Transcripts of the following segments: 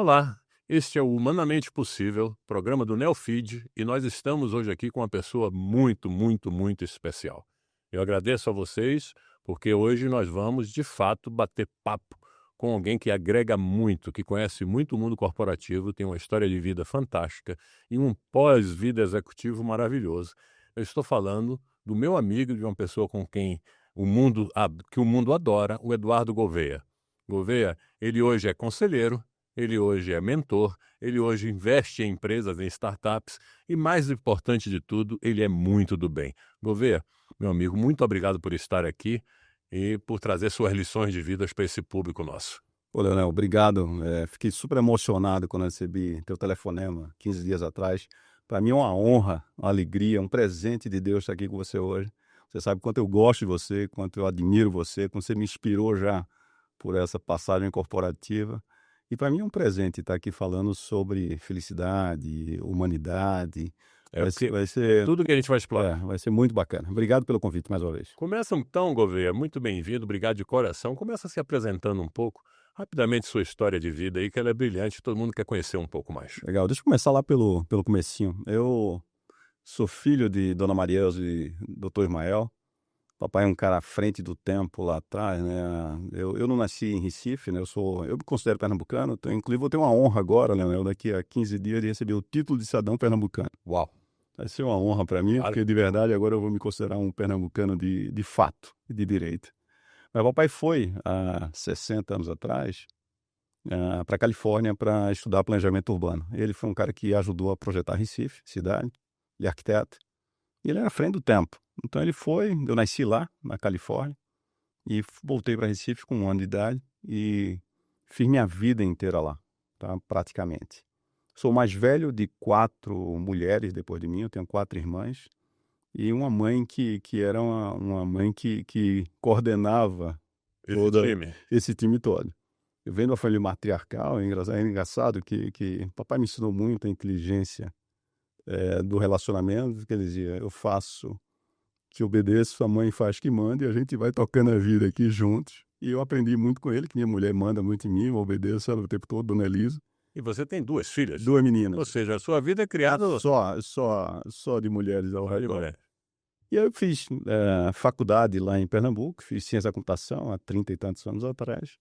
Olá, este é o Humanamente Possível, programa do Neofeed, e nós estamos hoje aqui com uma pessoa muito, muito, muito especial. Eu agradeço a vocês, porque hoje nós vamos, de fato, bater papo com alguém que agrega muito, que conhece muito o mundo corporativo, tem uma história de vida fantástica e um pós-vida executivo maravilhoso. Eu estou falando do meu amigo, de uma pessoa com quem que o mundo adora, o Eduardo Gouveia. Gouveia, ele hoje é conselheiro, ele hoje é mentor, ele hoje investe em empresas, em startups e, mais importante de tudo, ele é muito do bem. Gouveia, meu amigo, muito obrigado por estar aqui e por trazer suas lições de vida para esse público nosso. Ô, Leonel, obrigado. Fiquei super emocionado quando recebi teu telefonema 15 dias atrás. Para mim é uma honra, uma alegria, um presente de Deus estar aqui com você hoje. Você sabe quanto eu gosto de você, quanto eu admiro você, quanto você me inspirou já por essa passagem corporativa. E para mim é um presente estar aqui falando sobre felicidade, humanidade. Vai ser, tudo que a gente vai explorar. vai ser muito bacana. Obrigado pelo convite mais uma vez. Começa então, Gouveia, muito bem-vindo, obrigado de coração. Começa se apresentando um pouco, rapidamente, sua história de vida aí, que ela é brilhante, todo mundo quer conhecer um pouco mais. Legal, deixa eu começar lá pelo comecinho. Eu sou filho de Dona Maria e Dr. Ismael. Papai é um cara à frente do tempo lá atrás, né? Eu não nasci em Recife, né? Eu me considero pernambucano, então, inclusive vou ter uma honra agora, Leonel, daqui a 15 dias de receber o título de cidadão pernambucano. Uau! Vai ser uma honra para mim, porque de verdade agora eu vou me considerar um pernambucano de fato e de direito. Mas papai foi, há 60 anos atrás, para a Califórnia para estudar planejamento urbano. Ele foi um cara que ajudou a projetar Recife, cidade, ele é arquiteto, e ele era à frente do tempo. Então ele foi, eu nasci lá, na Califórnia, e voltei para Recife com 1 ano de idade e fiz minha vida inteira lá, tá? Praticamente. Sou o mais velho de 4 mulheres depois de mim, eu tenho 4 irmãs, e uma mãe que era uma mãe que coordenava esse time todo. Eu venho de uma família matriarcal, é engraçado que papai me ensinou muito a inteligência do relacionamento, que ele dizia, eu faço que obedeço, a mãe faz que manda, e a gente vai tocando a vida aqui juntos. E eu aprendi muito com ele, que minha mulher manda muito em mim, eu obedeço ela o tempo todo, Dona Elisa. E você tem 2 filhas? 2 meninas. Ou seja, a sua vida é criada Só de mulheres ao redor. mulher. E aí eu fiz faculdade lá em Pernambuco, fiz ciência da computação há 30 e tantos anos atrás.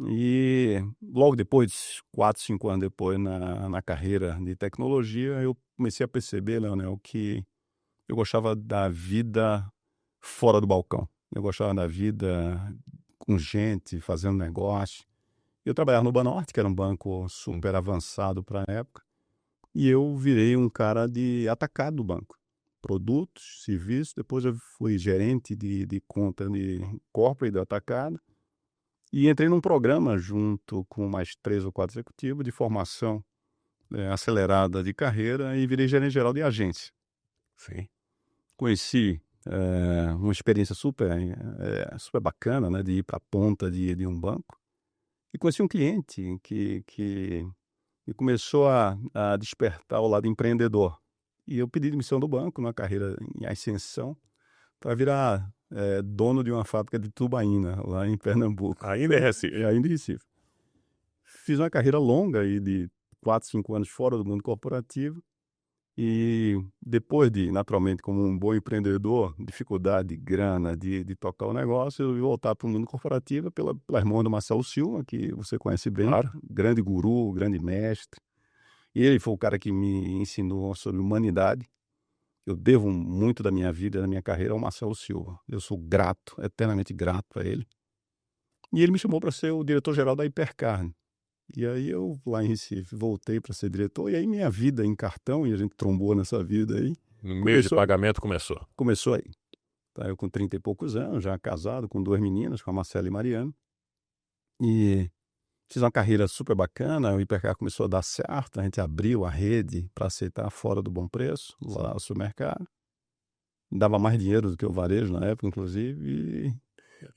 E logo depois, 4, 5 anos depois, na carreira de tecnologia, eu comecei a perceber, Leonel, que eu gostava da vida fora do balcão. Eu gostava da vida com gente, fazendo negócio. Eu trabalhava no Banorte, que era um banco super avançado para a época, e eu virei um cara de atacado do banco. Produtos, serviços, depois eu fui gerente de conta de corporate do atacado, e entrei num programa junto com mais 3 ou 4 executivos de formação acelerada de carreira e virei gerente geral de agência. Sim. Conheci uma experiência super bacana, né, de ir para a ponta de um banco. E conheci um cliente que me começou a despertar o lado empreendedor. E eu pedi demissão do banco, numa carreira em ascensão, para virar dono de uma fábrica de tubaína lá em Pernambuco. Ainda é Recife. Ainda em Recife. Fiz uma carreira longa aí de 4, 5 anos fora do mundo corporativo. E depois de, naturalmente, como um bom empreendedor, dificuldade, grana, de tocar o negócio, eu voltar para o mundo corporativo pela irmã do Marcelo Silva, que você conhece bem, Claro. Grande guru, grande mestre. E ele foi o cara que me ensinou sobre humanidade. Eu devo muito da minha vida, da minha carreira ao Marcelo Silva. Eu sou grato, eternamente grato a ele. E ele me chamou para ser o diretor-geral da Hipercar. E aí eu, lá em Recife, voltei para ser diretor, e aí minha vida em cartão, e a gente trombou nessa vida aí. No meio de pagamento começou. Começou aí. Tá, eu com 30 e poucos anos, já casado, com 2 meninas, com a Marcela e Mariana. E fiz uma carreira super bacana, o Hipercar começou a dar certo, a gente abriu a rede para aceitar fora do bom preço, lá no supermercado. Dava mais dinheiro do que o varejo na época, inclusive,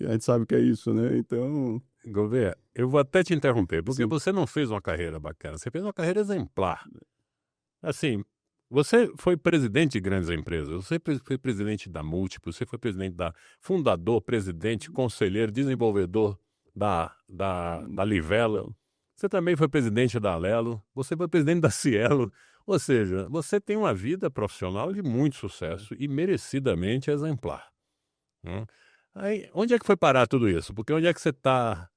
e a gente sabe o que é isso, né? Então... Gouveia, eu vou até te interromper, porque Sim. você não fez uma carreira bacana, você fez uma carreira exemplar. Assim, você foi presidente de grandes empresas, você foi presidente da Múltiplo, você foi presidente fundador, presidente, conselheiro, desenvolvedor da Livelo. Você também foi presidente da Alelo, você foi presidente da Cielo, ou seja, você tem uma vida profissional de muito sucesso e merecidamente exemplar, né? Aí, onde é que foi parar tudo isso? Porque onde é que você está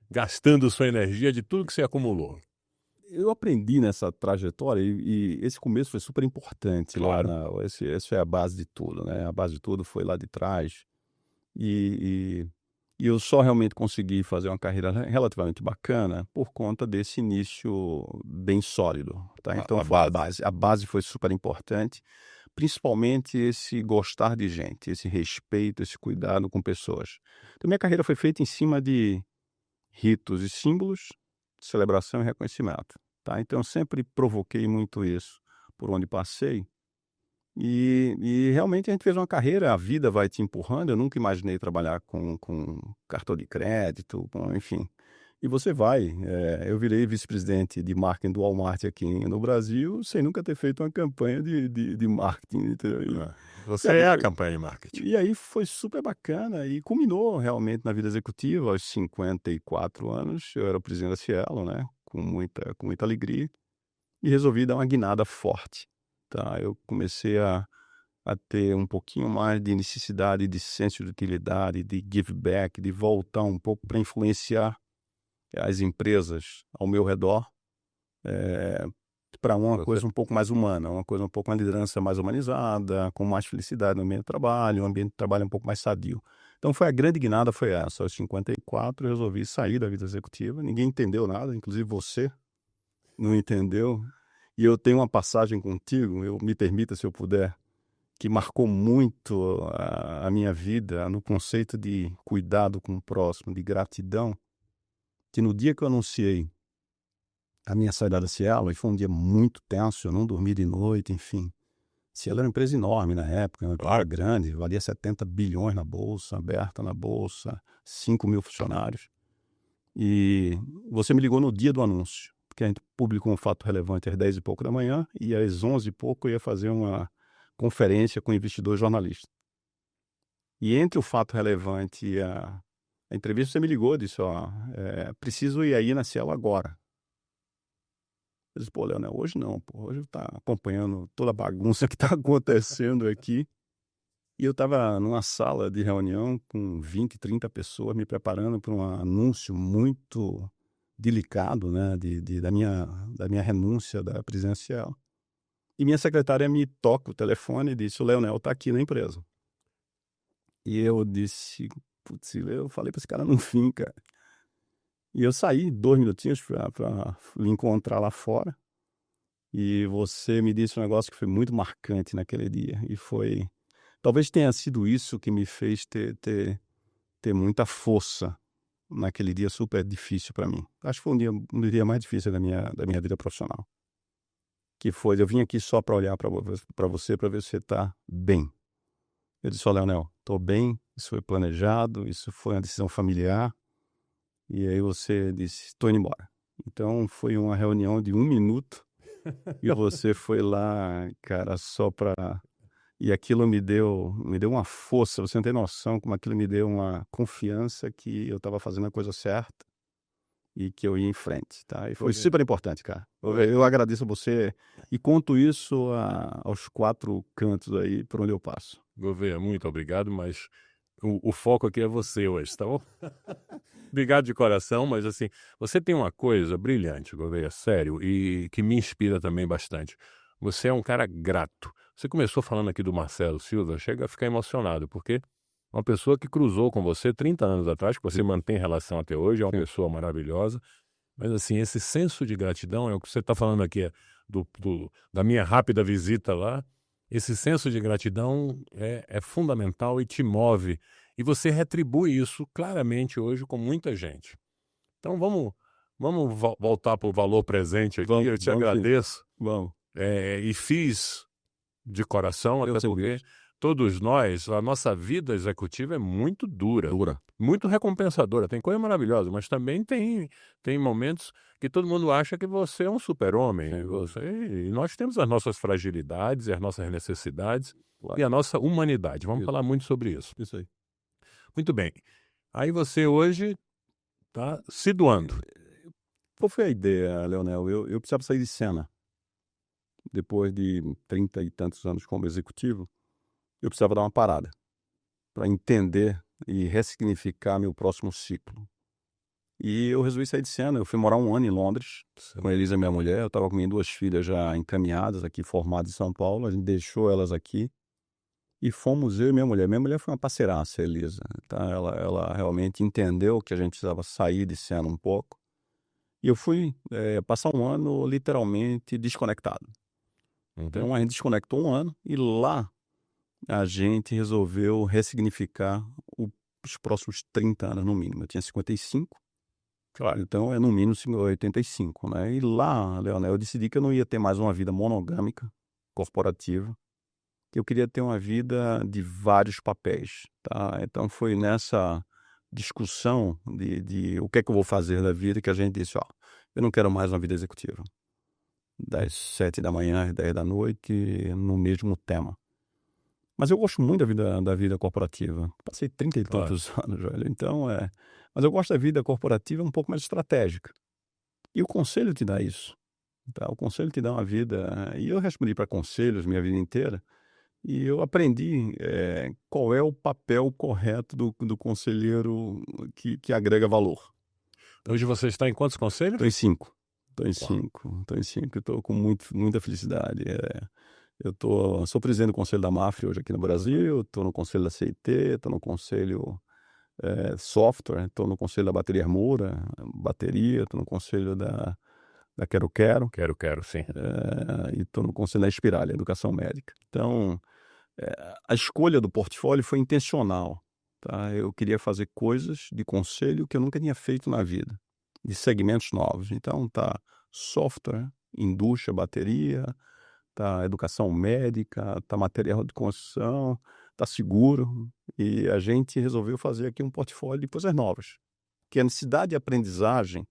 gastando sua energia de tudo que você acumulou? Eu aprendi nessa trajetória e esse começo foi super importante. Claro. Esse é a base de tudo, né? A base de tudo foi lá de trás. E eu só realmente consegui fazer uma carreira relativamente bacana por conta desse início bem sólido, tá? Então foi a base. A base foi super importante, principalmente esse gostar de gente, esse respeito, esse cuidado com pessoas. Então minha carreira foi feita em cima de ritos e símbolos, celebração e reconhecimento, tá? Então eu sempre provoquei muito isso por onde passei. E realmente a gente fez uma carreira, a vida vai te empurrando. Eu nunca imaginei trabalhar com cartão de crédito, enfim. E você vai. Eu virei vice-presidente de marketing do Walmart aqui no Brasil, sem nunca ter feito uma campanha de marketing, entendeu? Você é a campanha de marketing. E aí foi super bacana e culminou realmente na vida executiva. Aos 54 anos, eu era o presidente da Cielo, né? Com muita alegria. E resolvi dar uma guinada forte, tá? Eu comecei a ter um pouquinho mais de necessidade de senso de utilidade, de give back, de voltar um pouco para influenciar as empresas ao meu redor, para uma coisa um pouco mais humana, uma liderança mais humanizada, com mais felicidade no ambiente de trabalho, um ambiente de trabalho um pouco mais sadio. Então foi a grande guinada, foi essa. Aos 54 eu resolvi sair da vida executiva, ninguém entendeu nada, inclusive você não entendeu. E eu tenho uma passagem contigo, me permita, se eu puder, que marcou muito a minha vida no conceito de cuidado com o próximo, de gratidão, que no dia que eu anunciei a minha saída da Cielo, e foi um dia muito tenso, eu não dormi de noite, enfim. Cielo era uma empresa enorme na época, uma empresa grande, valia 70 bilhões na bolsa, aberta na bolsa, 5 mil funcionários. E você me ligou no dia do anúncio, porque a gente publicou um fato relevante às 10 e pouco da manhã, e às 11 e pouco eu ia fazer uma conferência com investidores jornalistas. E entre o fato relevante e a entrevista, você me ligou e disse, preciso ir aí na Cielo agora. Eu disse, pô, Leonel, hoje não, pô, hoje tá acompanhando toda a bagunça que tá acontecendo aqui. E eu estava numa sala de reunião com 20, 30 pessoas me preparando para um anúncio muito delicado, né, da minha renúncia da presidencial. E minha secretária me toca o telefone e disse, o Leonel está aqui na empresa. E eu disse, putz, eu falei para esse cara no fim, cara. E eu saí 2 minutinhos para me encontrar lá fora. E você me disse um negócio que foi muito marcante naquele dia. E foi... Talvez tenha sido isso que me fez ter muita força naquele dia super difícil para mim. Acho que foi um dia mais difícil da minha vida profissional. Que foi, eu vim aqui só para olhar para você, para ver se você está bem. Eu disse, Leonel, estou bem, isso foi planejado, isso foi uma decisão familiar. E aí você disse, estou indo embora. Então foi uma reunião de 1 minuto e você foi lá, cara, só para... E aquilo me deu uma força, você não tem noção como aquilo me deu uma confiança que eu estava fazendo a coisa certa e que eu ia em frente, tá? E foi super importante, cara. Eu agradeço a você e conto isso aos 4 cantos aí por onde eu passo. Gouveia, muito obrigado, mas o foco aqui é você hoje, tá bom? Obrigado de coração, mas assim, você tem uma coisa brilhante, Gouveia, sério, e que me inspira também bastante. Você é um cara grato. Você começou falando aqui do Marcelo Silva, chega a ficar emocionado, porque uma pessoa que cruzou com você 30 anos atrás, que você mantém relação até hoje, é uma pessoa maravilhosa, mas assim, esse senso de gratidão, é o que você está falando aqui, da minha rápida visita lá, esse senso de gratidão é fundamental e te move, e você retribui isso claramente hoje com muita gente. Então vamos voltar para o valor presente aqui, eu te agradeço. Vamos. E fiz de coração, até porque todos nós, a nossa vida executiva é muito dura, muito recompensadora, tem coisa maravilhosa, mas também tem momentos que todo mundo acha que você é um super-homem, e nós temos as nossas fragilidades, as nossas necessidades e a nossa humanidade. Vamos falar muito sobre isso. Isso aí. Muito bem. Aí você hoje está se doando. Qual foi a ideia, Leonel? Eu precisava sair de cena. Depois de 30 e tantos anos como executivo, eu precisava dar uma parada para entender e ressignificar meu próximo ciclo. E eu resolvi sair de cena. Eu fui morar 1 ano em Londres com a Elisa, minha mulher. Eu estava com minhas 2 filhas já encaminhadas aqui, formadas em São Paulo. A gente deixou elas aqui e fomos eu e minha mulher. Minha mulher foi uma parceiraça, a Elisa, tá? Ela realmente entendeu que a gente precisava sair de cena um pouco. E eu fui passar 1 ano literalmente desconectado. Então a gente desconectou 1 ano e lá a gente resolveu ressignificar os próximos 30 anos no mínimo. Eu tinha 55. Claro. Então é no mínimo 85, né? E lá, Leonel, eu decidi que eu não ia ter mais uma vida monogâmica, corporativa, que eu queria ter uma vida de vários papéis, tá? Então foi nessa discussão de o que é que eu vou fazer da vida que a gente disse, ó, eu não quero mais uma vida executiva. Das 7 da manhã às 10 da noite, no mesmo tema. Mas eu gosto muito da vida corporativa. Passei 30 e Claro. tantos anos, velho. Então, mas eu gosto da vida corporativa um pouco mais estratégica. E o conselho te dá isso, tá? O conselho te dá uma vida. E eu respondi para conselhos minha vida inteira. E eu aprendi qual é o papel correto do conselheiro que agrega valor. Hoje você está em quantos conselhos? Estou em 5. Estou em Uau. 5. Estou em 5. Estou com muita felicidade. Sou presidente do Conselho da Mafre hoje aqui no Brasil, estou no Conselho da CIT, estou no Conselho Software, estou no Conselho da Bateria Armura, bateria, estou no Conselho da Quero Quero, Quero, sim. e estou no Conselho da Espiralha, Educação Médica. Então, a escolha do portfólio foi intencional, tá? Eu queria fazer coisas de conselho que eu nunca tinha feito na vida, de segmentos novos. Então, tá software, indústria, bateria, tá educação médica, tá material de construção, tá seguro. E a gente resolveu fazer aqui um portfólio de coisas novas. Que a necessidade de aprendizagem,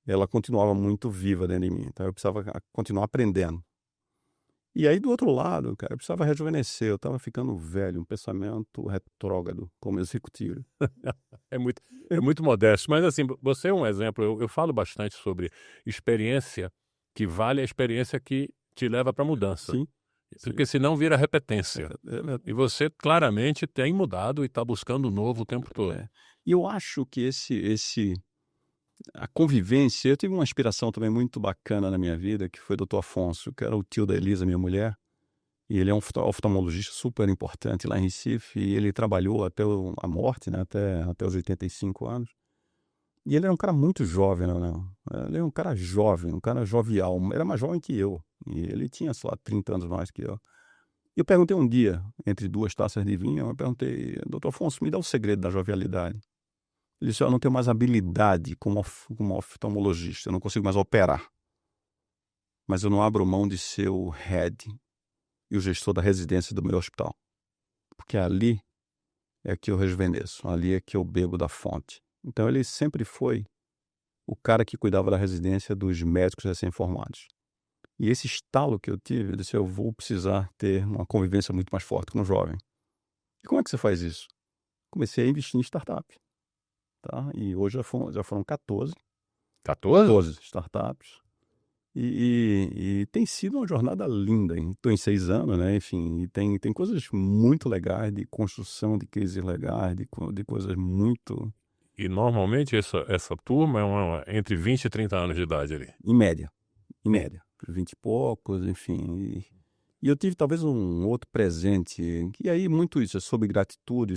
ela continuava muito viva dentro de mim. Então eu precisava continuar aprendendo. E aí do outro lado, cara, eu precisava rejuvenescer. Eu estava ficando velho, um pensamento retrógrado como executivo. É muito modesto, mas assim, você é um exemplo. Eu falo bastante sobre experiência que vale a experiência que te leva para a mudança. Sim. Porque senão vira repetência. É. E você claramente tem mudado e está buscando o novo o tempo todo. E eu acho que a convivência, eu tive uma inspiração também muito bacana na minha vida, que foi o Dr. Afonso, que era o tio da Elisa, minha mulher, e ele é um oftalmologista super importante lá em Recife, e ele trabalhou até a morte, né, até os 85 anos. E ele era um cara muito jovem, né? Ele é um cara jovem, um cara jovial, era mais jovem que eu, e ele tinha, sei lá, 30 anos mais que eu. E eu perguntei um dia, entre 2 taças de vinho, eu perguntei, Dr. Afonso, me dá o segredo da jovialidade. Ele disse, eu não tenho mais habilidade como oftalmologista, eu não consigo mais operar. Mas eu não abro mão de ser o head e o gestor da residência do meu hospital. Porque ali é que eu rejuvenesço, ali é que eu bebo da fonte. Então ele sempre foi o cara que cuidava da residência dos médicos recém-formados. E esse estalo que eu tive, eu disse, eu vou precisar ter uma convivência muito mais forte com o jovem. E como é que você faz isso? Comecei a investir em startup. Tá? E hoje já foram 14 startups. E tem sido uma jornada linda. Estou em 6 anos, né? Enfim, e tem coisas muito legais de construção de cases legais, de coisas muito... E normalmente essa turma é entre 20 e 30 anos de idade ali. Em média. 20 e poucos, enfim. E eu tive talvez um outro presente, e aí muito isso, é sobre gratitude,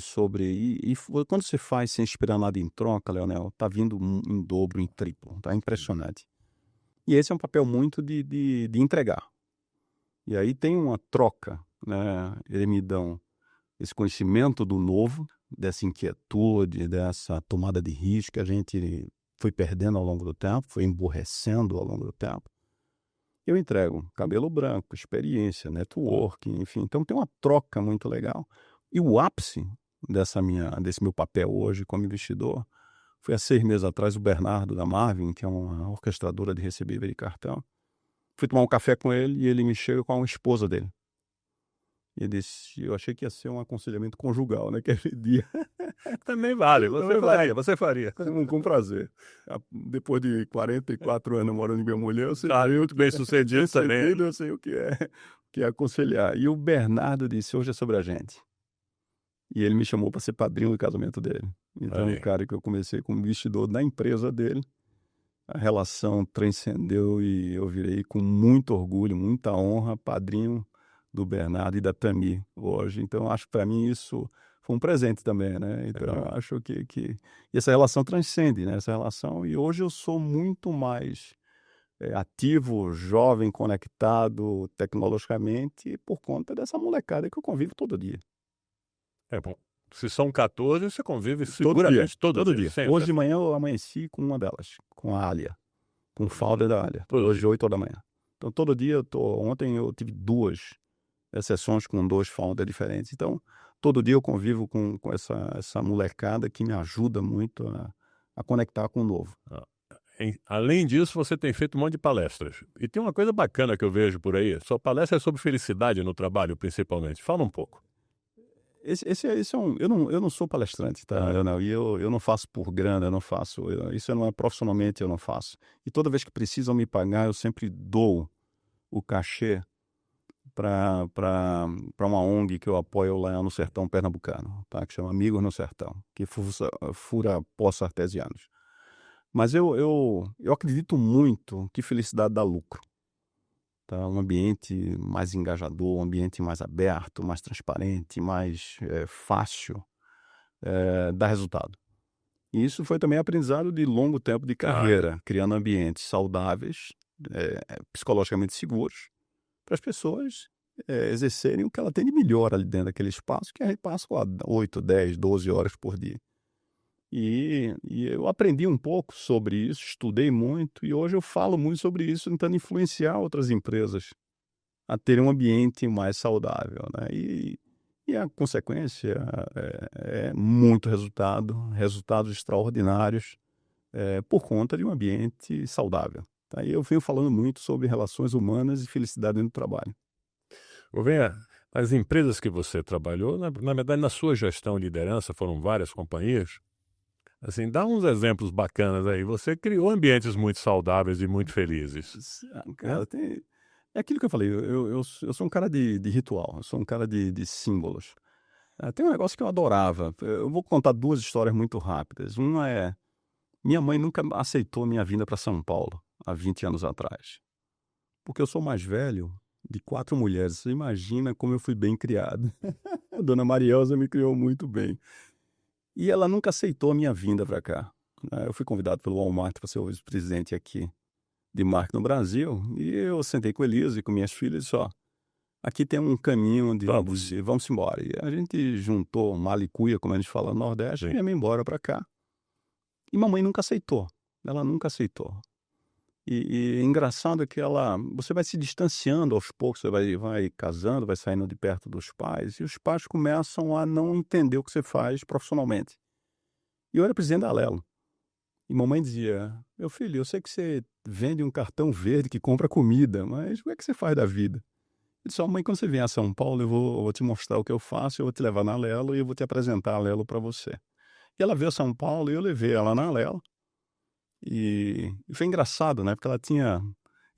quando você faz sem esperar nada em troca, Leonel, tá vindo em dobro, em triplo, tá impressionante. E esse é um papel muito de entregar. E aí tem uma troca, né? Eles me dão esse conhecimento do novo, dessa inquietude, dessa tomada de risco que a gente foi perdendo ao longo do tempo, foi emborrecendo ao longo do tempo. Eu entrego cabelo branco, experiência, networking, enfim. Então tem uma troca muito legal. E o ápice desse meu papel hoje como investidor foi há 6 meses atrás o Bernardo da Marvin, que é uma orquestradora de recebível de cartão. Fui tomar um café com ele e ele me chega com a esposa dele. E ele disse, eu achei que ia ser um aconselhamento conjugal naquele dia. Também vale, você faria. Com prazer. Depois de 44 anos morando com minha mulher, eu sei, Muito bem sucedido também. eu sei o que é aconselhar. E o Bernardo disse: hoje é sobre a gente. E ele me chamou para ser padrinho do casamento dele. Então, Olha um aí. cara que eu comecei como investidor da empresa dele, a relação transcendeu e eu virei com muito orgulho, muita honra, padrinho do Bernardo e da Tami hoje. Então, acho que para mim isso foi um presente também, né? Então, eu Legal. acho que e essa relação transcende, né? Essa relação. E hoje eu sou muito mais ativo, jovem, conectado tecnologicamente por conta dessa molecada que eu convivo todo dia. É bom. Se são 14, você convive Todo dia, seguramente todo dia. Sempre. Hoje de manhã eu amanheci com uma delas, com a Alia, com o founder da Alia, Todo hoje dia. 8 da manhã. Então todo dia ontem eu tive 2 sessões com 2 founders diferentes. Então, todo dia eu convivo com essa molecada que me ajuda muito a conectar com o novo. Além disso, você tem feito um monte de palestras. E tem uma coisa bacana que eu vejo por aí. Sua palestra é sobre felicidade no trabalho, principalmente. Fala um pouco. Esse é eu não sou palestrante, tá, eu não faço por grana, eu não faço, isso não é profissionalmente, eu não faço. E toda vez que precisam me pagar, eu sempre dou o cachê para uma ONG que eu apoio lá no sertão pernambucano, tá, que chama Amigos no Sertão, que fura poços artesianos. Mas eu acredito muito que felicidade dá lucro. Tá, um ambiente mais engajador, um ambiente mais aberto, mais transparente, mais fácil, dá resultado. E isso foi também aprendizado de longo tempo de carreira, criando ambientes saudáveis, psicologicamente seguros, para as pessoas exercerem o que ela tem de melhor ali dentro daquele espaço, que é passa 8, 10, 12 horas por dia. E eu aprendi um pouco sobre isso, estudei muito, e hoje eu falo muito sobre isso, tentando influenciar outras empresas a terem um ambiente mais saudável, né? E a consequência é muito resultados extraordinários, por conta de um ambiente saudável, tá? E eu venho falando muito sobre relações humanas e felicidade no trabalho. Gouveia, as empresas que você trabalhou, na verdade, na sua gestão e liderança, foram várias companhias. Assim, dá uns exemplos bacanas aí. Você criou ambientes muito saudáveis e muito felizes. Cara, é aquilo que eu falei, eu sou um cara de ritual, eu sou um cara de símbolos. Tem um negócio que eu adorava, eu vou contar 2 histórias muito rápidas. Uma é, minha mãe nunca aceitou minha vinda para São Paulo, há 20 anos atrás, porque eu sou mais velho de 4 mulheres, você imagina como eu fui bem criado. A dona Marielza me criou muito bem. E ela nunca aceitou a minha vinda para cá, né. Eu fui convidado pelo Walmart para ser o vice-presidente aqui de marketing no Brasil, e eu sentei com a Elisa e com minhas filhas e disse: "Ó, aqui tem um caminho vamos embora". E a gente juntou malicuia, como a gente fala no Nordeste, e Sim. viemos embora para cá. E mamãe nunca aceitou, ela nunca aceitou. E engraçado que você vai se distanciando aos poucos, você vai casando, vai saindo de perto dos pais, e os pais começam a não entender o que você faz profissionalmente. E eu era presidente da Alelo. E mamãe dizia: "Meu filho, eu sei que você vende um cartão verde que compra comida, mas o que é que você faz da vida?" Eu disse: "Ó, mãe, quando você vier a São Paulo, eu vou te mostrar o que eu faço, eu vou te levar na Alelo e eu vou te apresentar a Alelo para você." E ela veio a São Paulo e eu levei ela na Alelo. E foi engraçado, né, porque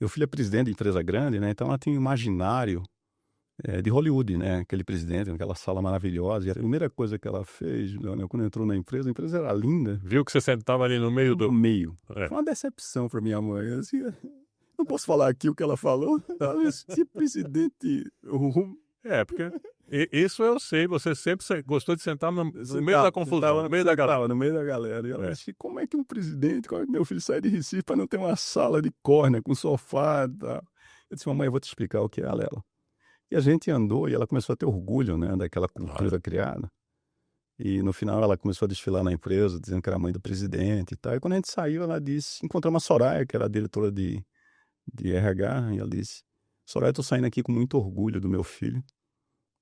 meu filho é presidente de empresa grande, né, então ela tinha um imaginário, de Hollywood, né, aquele presidente naquela sala maravilhosa. E a primeira coisa que ela fez, Leonel, quando entrou na empresa, a empresa era linda, Viu que você sentava ali no meio no do. meio. É. Foi uma decepção para minha mãe, assim, não posso falar aqui o que ela falou. Esse presidente Porque isso eu sei, você sempre gostou de sentar no meio da confusão, no meio da galera. Estava no meio da galera. E ela É. disse: "Como é que um presidente, como é que meu filho sai de Recife para não ter uma sala de córnea com sofá e tal?" Eu disse: "Mamãe, eu vou te explicar o que é a Lela." E a gente andou e ela começou a ter orgulho, né, daquela cultura criada. E no final ela começou a desfilar na empresa, dizendo que era mãe do presidente e tal. E quando a gente saiu, ela disse, encontramos a Soraya, que era a diretora de RH, e ela disse: "Soraya, eu tô saindo aqui com muito orgulho do meu filho.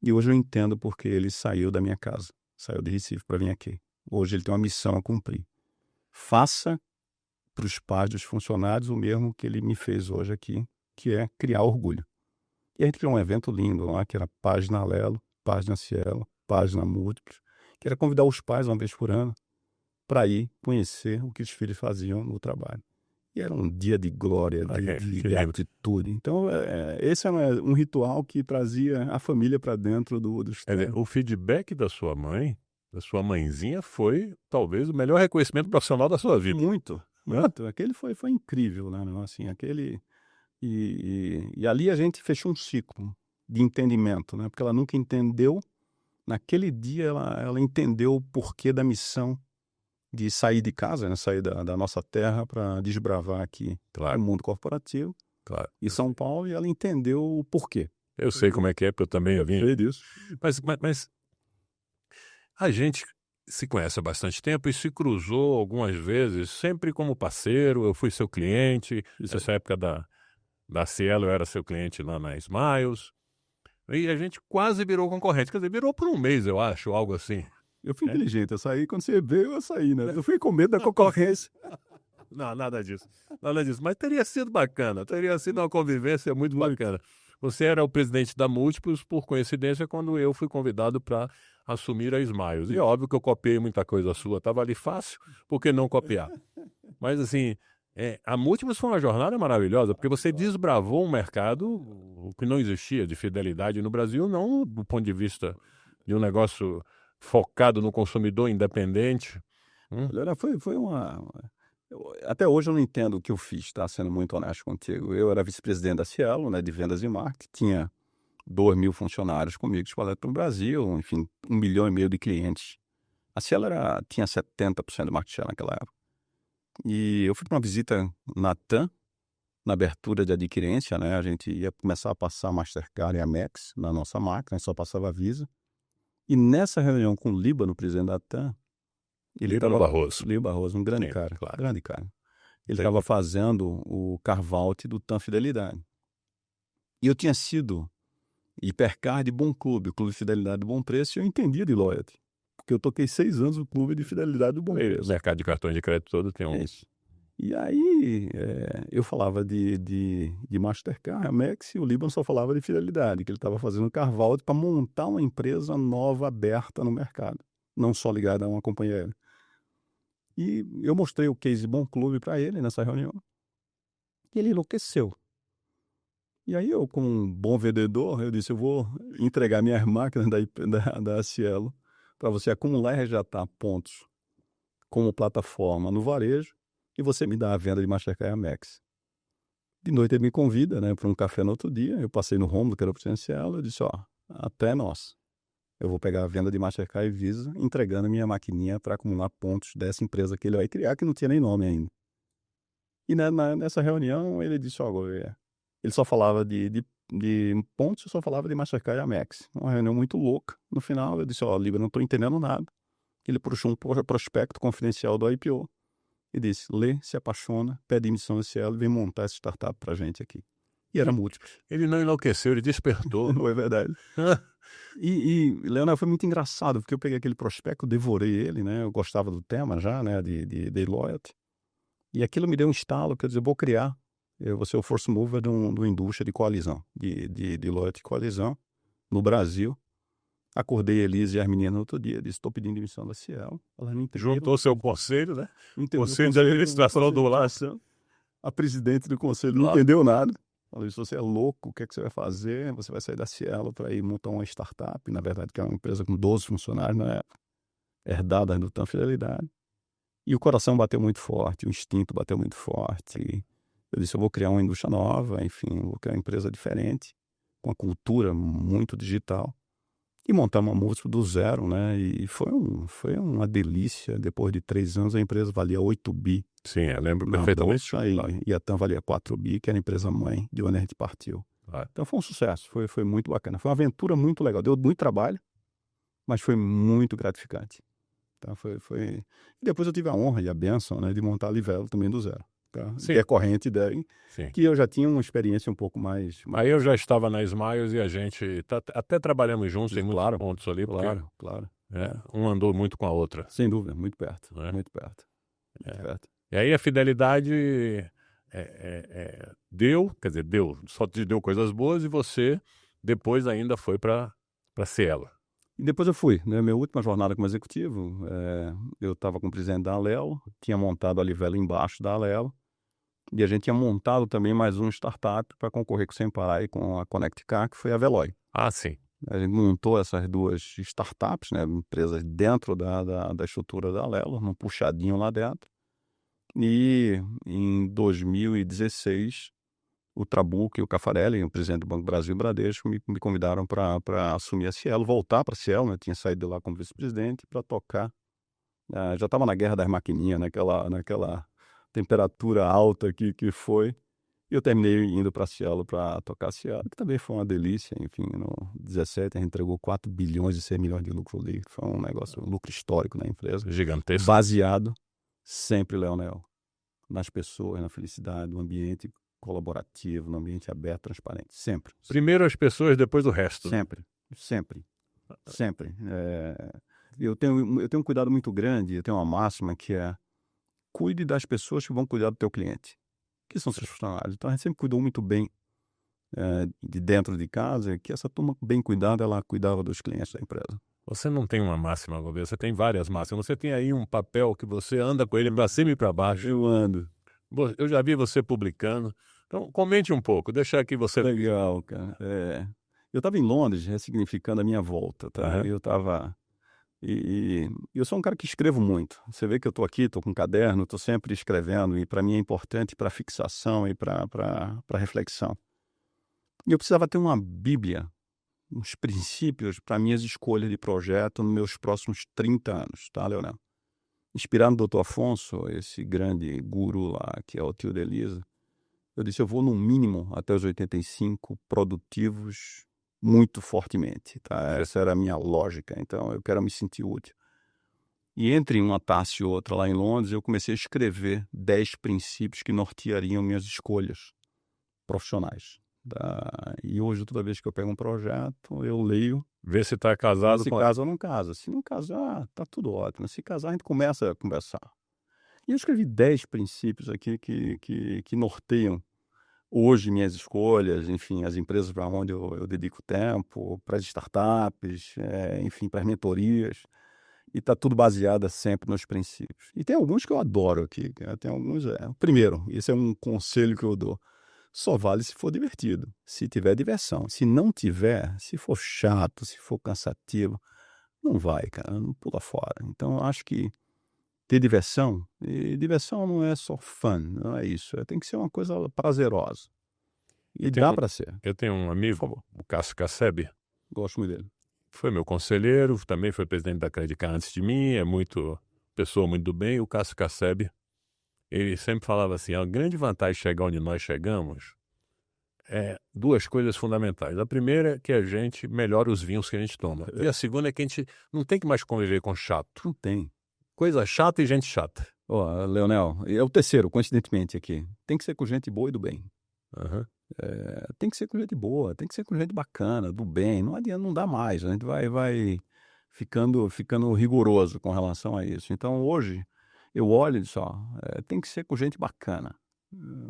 E hoje eu entendo porque ele saiu da minha casa, saiu de Recife para vir aqui. Hoje ele tem uma missão a cumprir. Faça para os pais dos funcionários o mesmo que ele me fez hoje aqui, que é criar orgulho." E a gente criou um evento lindo lá, que era Página Alelo, Página Cielo, Página Múltiplos, que era convidar os pais uma vez por ano para ir conhecer o que os filhos faziam no trabalho. E era um dia de glória, de atitude. Então, esse era um ritual que trazia a família para dentro dos ternos. O feedback da sua mãe, da sua mãezinha, foi talvez o melhor reconhecimento profissional da sua vida. Muito. Aquele foi incrível, né? Assim, e ali a gente fechou um ciclo de entendimento, né? Porque ela nunca entendeu. Naquele dia ela entendeu o porquê da missão de sair de casa, né? Sair da nossa terra para desbravar aqui o mundo corporativo e São Paulo, e ela entendeu o porquê. Eu sei como é que é, porque eu também vim. Sei disso. Mas a gente se conhece há bastante tempo e se cruzou algumas vezes, sempre como parceiro. Eu fui seu cliente, nessa época da Cielo eu era seu cliente lá na Smiles. E a gente quase virou concorrente. Quer dizer, virou por um mês, eu acho, algo assim. Eu fui inteligente, eu saí, quando você veio, eu saí, né? Eu fui com medo da concorrência. Não, nada disso. Mas teria sido bacana, teria sido uma convivência muito bacana. Você era o presidente da Múltiplos, por coincidência, quando eu fui convidado para assumir a Smiles. E é óbvio que eu copiei muita coisa sua, estava ali fácil, por que não copiar? Mas assim, a Múltiplos foi uma jornada maravilhosa, porque você desbravou um mercado que não existia de fidelidade no Brasil, não do ponto de vista de um negócio focado no consumidor independente. Olha, foi até hoje eu não entendo o que eu fiz, tá? Sendo muito honesto contigo. Eu era vice-presidente da Cielo, né, de vendas e marketing, tinha 2.000 funcionários comigo espalhados pelo Brasil, enfim, 1,5 milhão de clientes. A Cielo tinha 70% do market share naquela época. E eu fui para uma visita na TAM, na abertura de adquirência, né? A gente ia começar a passar Mastercard e Amex na nossa máquina, só passava a Visa. E nessa reunião com o Líbano, presidente da TAM, Líbano Barroso, um grande cara, claro. grande cara. Ele estava fazendo o carve-out do TAM Fidelidade. E eu tinha sido hipercar de Bom Clube, o Clube de Fidelidade do Bom Preço, e eu entendia de loyalty. Porque eu toquei 6 anos no Clube de Fidelidade do Bom Preço. O mercado de cartões de crédito todo tem um... Isso. E aí eu falava de Mastercard, Amex, e o Líbano só falava de Fidelidade, que ele estava fazendo carve-out para montar uma empresa nova, aberta no mercado, não só ligada a uma companhia aérea. E eu mostrei o case Bom Clube para ele nessa reunião. E ele enlouqueceu. E aí eu, como um bom vendedor, eu disse, eu vou entregar minhas máquinas da Cielo para você acumular e resgatar pontos como plataforma no varejo e você me dá a venda de Mastercard e Amex. De noite ele me convida, né, para um café no outro dia. Eu passei no Rômulo, que era o presencial, eu disse, até nós. Eu vou pegar a venda de Mastercard e Visa, entregando minha maquininha para acumular pontos dessa empresa que ele vai criar, que não tinha nem nome ainda. E nessa reunião ele disse, ele só falava de pontos, eu só falava de Mastercard e Amex. Uma reunião muito louca. No final eu disse, Líbano, não estou entendendo nada. Ele puxou um prospecto confidencial do IPO e disse, lê, se apaixona, pede emissão da Cielo e vem montar essa startup pra gente aqui. E era múltiplo. Ele não enlouqueceu, ele despertou. Não é verdade. E Leonardo, foi muito engraçado, porque eu peguei aquele prospecto, devorei ele, né? Eu gostava do tema já, né? De loyalty. E aquilo me deu um estalo, quer dizer, eu vou criar, eu vou ser o force mover de uma indústria de coalizão, de loyalty coalizão, no Brasil. Acordei a Elise e as meninas no outro dia, disse, estou pedindo demissão da Cielo. Elas não entenderam. Juntou seu conselho, né? Conselho de administração do lado. A presidente do conselho não entendeu nada. Falei, se você é louco, o que é que você vai fazer? Você vai sair da Cielo para ir montar uma startup, na verdade, que é uma empresa com 12 funcionários na época, herdada do TAM Fidelidade. E o coração bateu muito forte, o instinto bateu muito forte. Eu disse, eu vou criar uma indústria nova, enfim, vou criar uma empresa diferente, com uma cultura muito digital. E montamos uma múltiplo do zero, né? E foi uma delícia. Depois de 3 anos, a empresa valia 8 bi. Sim, eu lembro perfeitamente. E a TAM valia 4 bi, que era a empresa mãe de onde a gente partiu. Então foi um sucesso, foi muito bacana. Foi uma aventura muito legal. Deu muito trabalho, mas foi muito gratificante. Tá? E depois eu tive a honra e a bênção, né, de montar a Livelo também do zero. Tá? Decorrente daí, que eu já tinha uma experiência um pouco mais... Aí eu já estava na Smiles e a gente até trabalhamos juntos, tem muitos pontos ali. Claro. Um andou muito com a outra. Sem dúvida, muito perto. Muito perto. E aí a fidelidade deu, só te deu coisas boas e você depois ainda foi para Cielo. E depois eu fui, né? Minha última jornada como executivo, eu estava com o presidente da Alelo, tinha montado a Livelo embaixo da Alelo, e a gente tinha montado também mais um startup para concorrer com o Senpai e com a Connect Car, que foi a Veloy. Ah, sim. A gente montou essas duas startups, né, empresas dentro da estrutura da Alelo, num puxadinho lá dentro. E em 2016, o Trabuco e o Caffarelli, o presidente do Banco do Brasil e Bradesco, me convidaram para assumir a Cielo, voltar para a Cielo, né? Tinha saído de lá como vice-presidente para tocar. Já estava na guerra das maquininhas, naquela temperatura alta que foi. E eu terminei indo para a Cielo para tocar a Cielo, que também foi uma delícia. Enfim, no 17 a gente entregou 4 bilhões e 100 milhões de lucro líquido. Foi um negócio, um lucro histórico na empresa. Gigantesco. Baseado sempre, Leonel, nas pessoas, na felicidade, no ambiente colaborativo, no ambiente aberto, transparente. Sempre. Primeiro as pessoas, depois o resto. Sempre. Eu tenho um cuidado muito grande, eu tenho uma máxima que é: cuide das pessoas que vão cuidar do teu cliente, que são seus funcionários. Então a gente sempre cuidou muito bem de dentro de casa, que essa turma bem cuidada, ela cuidava dos clientes da empresa. Você não tem uma máxima, Gouveia, você tem várias máximas. Você tem aí um papel que você anda com ele para cima e para baixo. Eu ando. Eu já vi você publicando. Então, comente um pouco, deixa aqui você... Legal, cara. Eu estava em Londres ressignificando a minha volta, tá? Uhum. Eu estava... E eu sou um cara que escrevo muito. Você vê que eu estou aqui, estou com um caderno, estou sempre escrevendo, e para mim é importante para fixação e para reflexão. E eu precisava ter uma bíblia, uns princípios para minhas escolhas de projeto nos meus próximos 30 anos, tá, Leonel? Inspirado no Dr. Afonso, esse grande guru lá, que é o tio da Elisa, eu disse: eu vou no mínimo até os 85 produtivos muito fortemente, tá? Essa era a minha lógica, então eu quero me sentir útil. E entre uma taça e outra lá em Londres, eu comecei a escrever 10 princípios que norteariam minhas escolhas profissionais. Tá? E hoje, toda vez que eu pego um projeto, eu leio. Vê se está casado se com... casa ou não casa. Se não casar, tá tudo ótimo. Se casar, a gente começa a conversar. E eu escrevi 10 princípios aqui que norteiam hoje minhas escolhas, enfim, as empresas para onde eu dedico tempo, para as startups, enfim, para as mentorias. E está tudo baseado sempre nos princípios. E tem alguns que eu adoro aqui. Tem alguns... Primeiro, esse é um conselho que eu dou: só vale se for divertido, se tiver diversão. Se não tiver, se for chato, se for cansativo, não vai, cara, não pula fora. Então, eu acho que ter diversão, e diversão não é só fun, não é isso. Tem que ser uma coisa prazerosa. E dá para ser. Eu tenho um amigo, o Cássio Casseb. Gosto muito dele. Foi meu conselheiro, também foi presidente da Credicar antes de mim, pessoa muito do bem. O Cássio Casseb, ele sempre falava assim: a grande vantagem de chegar onde nós chegamos é duas coisas fundamentais. A primeira é que a gente melhora os vinhos que a gente toma. E a segunda é que a gente não tem que mais conviver com chato. Não tem. Coisa chata e gente chata. Leonel, é o terceiro, coincidentemente aqui. Tem que ser com gente boa e do bem. Uhum. Tem que ser com gente boa, tem que ser com gente bacana, do bem. Não adianta, não dá mais. A gente vai ficando rigoroso com relação a isso. Então, hoje, eu olho e digo: tem que ser com gente bacana.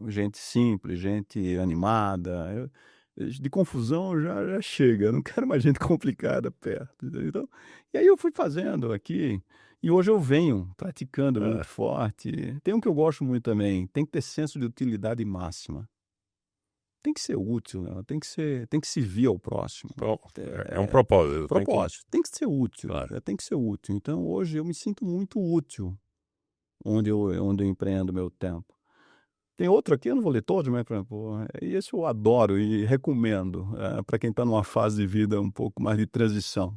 Gente simples, gente animada. De confusão já chega. Eu não quero mais gente complicada perto. Então, e aí eu fui fazendo aqui. E hoje eu venho praticando muito forte. Tem um que eu gosto muito também: tem que ter senso de utilidade máxima. Tem que ser útil, né? Tem que servir ao próximo. É um propósito. Tem que ser útil. Claro. Tem que ser útil. Então, hoje eu me sinto muito útil onde eu empreendo meu tempo. Tem outro aqui, eu não vou ler todos, mas esse eu adoro e recomendo para quem está numa fase de vida um pouco mais de transição.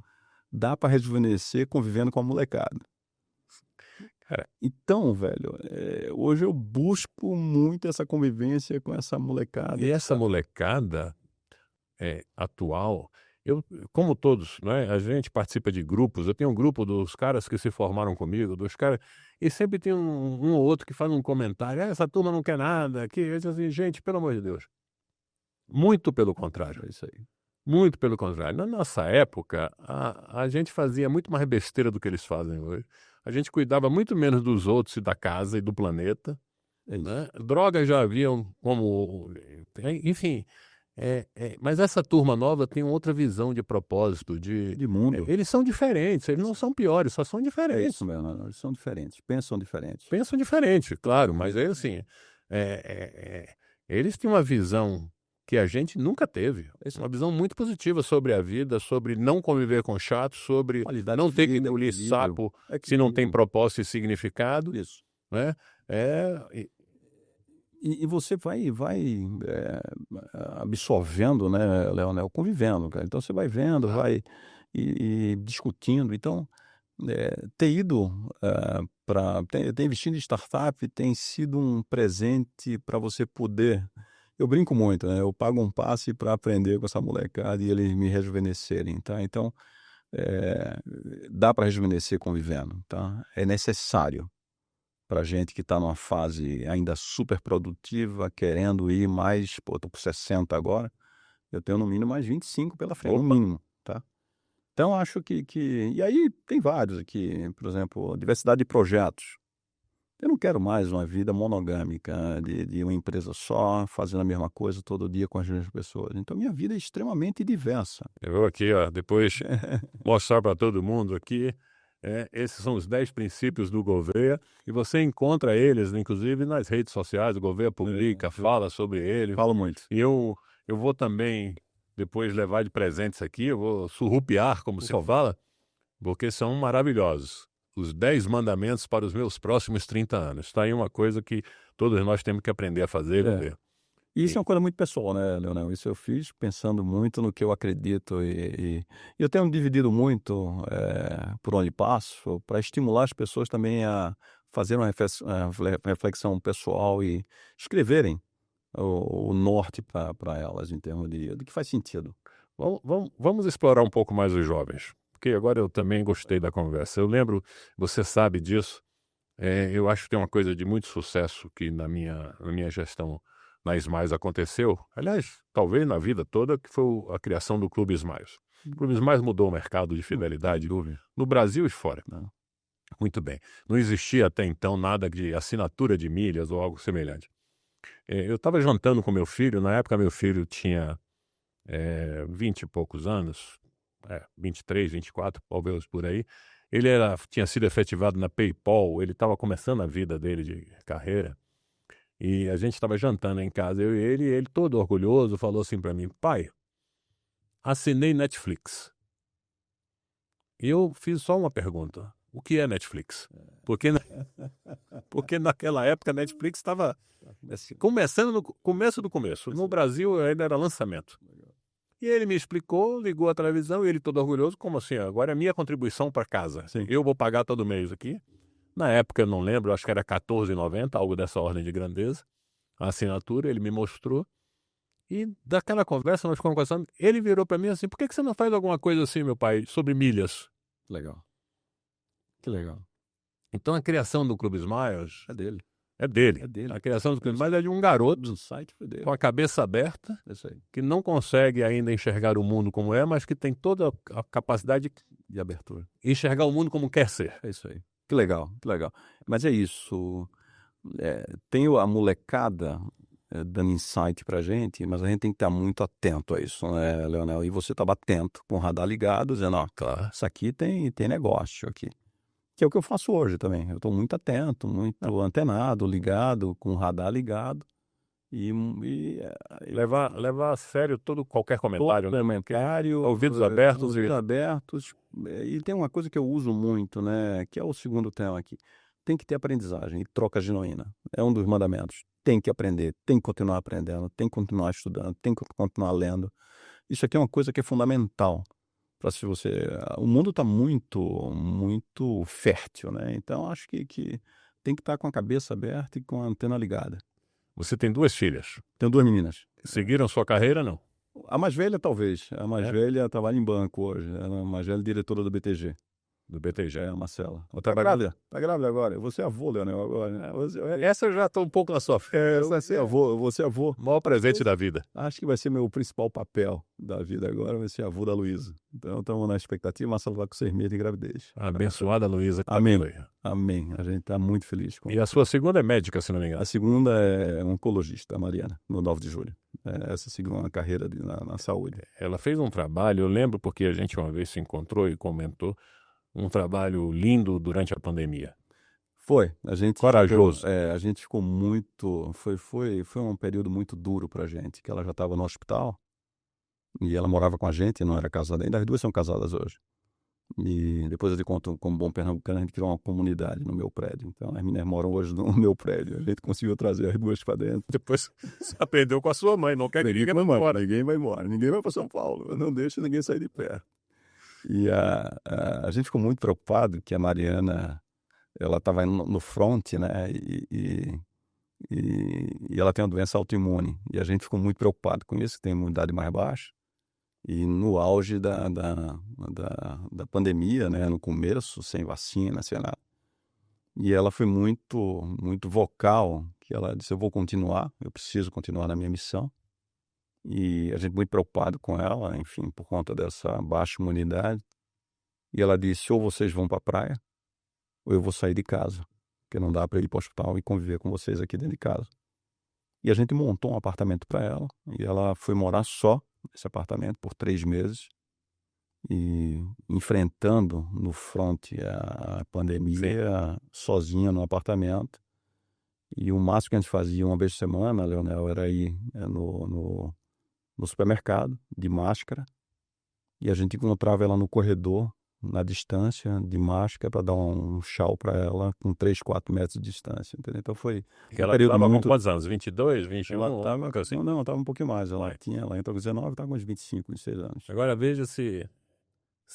Dá para rejuvenescer convivendo com a molecada. Cara, então, velho, hoje eu busco muito essa convivência com essa molecada. E essa molecada atual, como todos, né, a gente participa de grupos. Eu tenho um grupo dos caras que se formaram comigo, e sempre tem um ou outro que faz um comentário: essa turma não quer nada. Eu digo assim: gente, pelo amor de Deus. Muito pelo contrário. É isso aí. Muito pelo contrário. Na nossa época, a gente fazia muito mais besteira do que eles fazem hoje. A gente cuidava muito menos dos outros e da casa e do planeta. Né? Drogas já haviam como... Enfim, Mas essa turma nova tem outra visão de propósito, De mundo. eles são diferentes, eles não são piores, só são É diferentes. isso mesmo, eles são diferentes, pensam diferente. Pensam diferente, claro, mas aí assim, eles têm uma visão que a gente nunca teve, uma visão muito positiva sobre a vida, sobre não conviver com chato, sobre Qualidade não de ter que vida, engolir equilíbrio, sapo se equilíbrio. não tem propósito e significado, Isso. né? E você vai absorvendo, né, Leonel, convivendo, cara. Então você vai vendo, vai e discutindo. Então, ter ido ter investido em startup tem sido um presente para você poder. Eu brinco muito, né? Eu pago um passe para aprender com essa molecada e eles me rejuvenescerem, tá? Então, dá para rejuvenescer convivendo, tá? É necessário para gente que está numa fase ainda super produtiva, querendo ir mais, pô, tô com 60 agora, eu tenho no mínimo mais 25 pela frente, no mínimo, tá? Então acho que e aí tem vários aqui, por exemplo, diversidade de projetos. Eu não quero mais uma vida monogâmica de uma empresa só, fazendo a mesma coisa todo dia com as mesmas pessoas. Então minha vida é extremamente diversa. Eu vou aqui, depois mostrar para todo mundo aqui. Esses são os 10 princípios do Gouveia e você encontra eles, inclusive, nas redes sociais. O Gouveia publica, fala sobre ele. Falo muito. E eu vou também depois levar de presentes aqui, eu vou surrupiar, como se fala, porque são maravilhosos. Os 10 mandamentos para os meus próximos 30 anos. Está aí uma coisa que todos nós temos que aprender a fazer, Gouveia. E isso é uma coisa muito pessoal, né, Leonel? Isso eu fiz pensando muito no que eu acredito e eu tenho dividido muito por onde passo para estimular as pessoas também a fazer uma reflexão pessoal e escreverem o norte para elas em termos de que faz sentido. Vamos explorar um pouco mais os jovens, porque agora eu também gostei da conversa. Eu lembro, você sabe disso, eu acho que tem uma coisa de muito sucesso que na minha gestão na Smiles aconteceu, aliás, talvez na vida toda, que foi a criação do Clube Smiles. O Clube Smiles mudou o mercado de fidelidade no Brasil e fora. Muito bem. Não existia até então nada de assinatura de milhas ou algo semelhante. Eu estava jantando com meu filho, na época meu filho tinha 20 e poucos anos, 23, 24, talvez por aí. Ele tinha sido efetivado na PayPal, ele estava começando a vida dele de carreira. E a gente estava jantando em casa, eu e ele todo orgulhoso, falou assim para mim: pai, assinei Netflix. E eu fiz só uma pergunta: o que é Netflix? Porque naquela época a Netflix estava começando no começo do começo. No Brasil ainda era lançamento. E ele me explicou, ligou a televisão e ele todo orgulhoso: como assim? Agora é minha contribuição para casa. Sim. Eu vou pagar todo mês aqui. Na época, eu não lembro, acho que era R$14,90, algo dessa ordem de grandeza. A assinatura, ele me mostrou. E daquela conversa, nós ficamos conversando, ele virou para mim assim: por que você não faz alguma coisa assim, meu pai, sobre milhas? Legal. Que legal. Então a criação do Clube Smiles É dele. é dele. É dele. A criação do Clube Smiles é de um garoto O site foi dele. com a cabeça aberta, Isso aí. que não consegue ainda enxergar o mundo como é, mas que tem toda a capacidade De abertura. de enxergar o mundo como quer ser. É isso aí. Que legal, que legal. Mas é isso. Tem a molecada dando insight pra gente, mas a gente tem que estar muito atento a isso, né, Leonel? E você estava atento, com o radar ligado, dizendo, ó, Claro. isso aqui tem negócio aqui. Que é o que eu faço hoje também. Eu estou muito atento, muito antenado, ligado, com o radar ligado. E levar a sério qualquer comentário. comentário, Ouvidos abertos. ouvidos abertos. E tem uma coisa que eu uso muito, né, que é o segundo tema aqui. Tem que ter aprendizagem e troca genuína. É um dos mandamentos. Tem que aprender, tem que continuar aprendendo, tem que continuar estudando, tem que continuar lendo. Isso aqui é uma coisa que é fundamental para se você. O mundo está muito, muito fértil, né? Então acho que tem que estar com a cabeça aberta e com a antena ligada. Você tem 2 filhas. Tenho 2 meninas. Seguiram sua carreira, não? A mais velha, talvez. A mais velha trabalha em banco hoje. Ela é a mais velha diretora do BTG. Do BTG. É, a Marcela. Tá grávida? Tá grávida agora. Você é avô, Leonel, agora. Essa eu já estou um pouco na sua frente. Eu vou ser avô. O maior presente da vida. Acho que vai ser meu principal papel da vida agora, vai ser avô da Luísa. Então estamos na expectativa. Marcela vai com 6 meses de gravidez. Abençoada Luísa. Amém. Amém. A gente está muito feliz com E a sua segunda é médica, se não me engano. A segunda é oncologista, a Mariana, no 9 de julho. essa seguir uma carreira na saúde. Ela fez um trabalho, eu lembro porque a gente uma vez se encontrou e comentou, um trabalho lindo durante a pandemia. Foi. Corajoso. A gente ficou muito... Foi um período muito duro pra gente, que ela já estava no hospital e ela morava com a gente, não era casada ainda. As duas são casadas hoje. E depois eu te conto, como bom pernambucano, a gente criou uma comunidade no meu prédio. Então, as meninas moram hoje no meu prédio. A gente conseguiu trazer as duas para dentro. Depois você aprendeu com a sua mãe, não quer que ninguém vai embora. Ninguém vai embora. Ninguém vai para São Paulo. Eu não deixo ninguém sair de perto. E a gente ficou muito preocupado que a Mariana, ela estava no front, né? E ela tem uma doença autoimune. E a gente ficou muito preocupado com isso, que tem imunidade mais baixa. E no auge da pandemia, né, no começo, sem vacina, sem nada. E ela foi muito, muito vocal, que ela disse, eu vou continuar, eu preciso continuar na minha missão. E a gente muito preocupado com ela, enfim, por conta dessa baixa imunidade. E ela disse, ou vocês vão para a praia, ou eu vou sair de casa, porque não dá para ir para o hospital e conviver com vocês aqui dentro de casa. E a gente montou um apartamento para ela, e ela foi morar só nesse apartamento por 3 meses, e enfrentando no front a pandemia, sozinha no apartamento. E o máximo que a gente fazia uma vez por semana, Leonel, era ir no supermercado, de máscara, e a gente encontrava ela no corredor, na distância, de máscara, para dar um tchau para ela, com 3, 4 metros de distância, entendeu? Então foi Ela estava com quantos anos? 22, 21? Ela estava assim? Não, estava um pouquinho mais. Ela entrou com 19, estava com uns 25, 26 anos. Agora veja se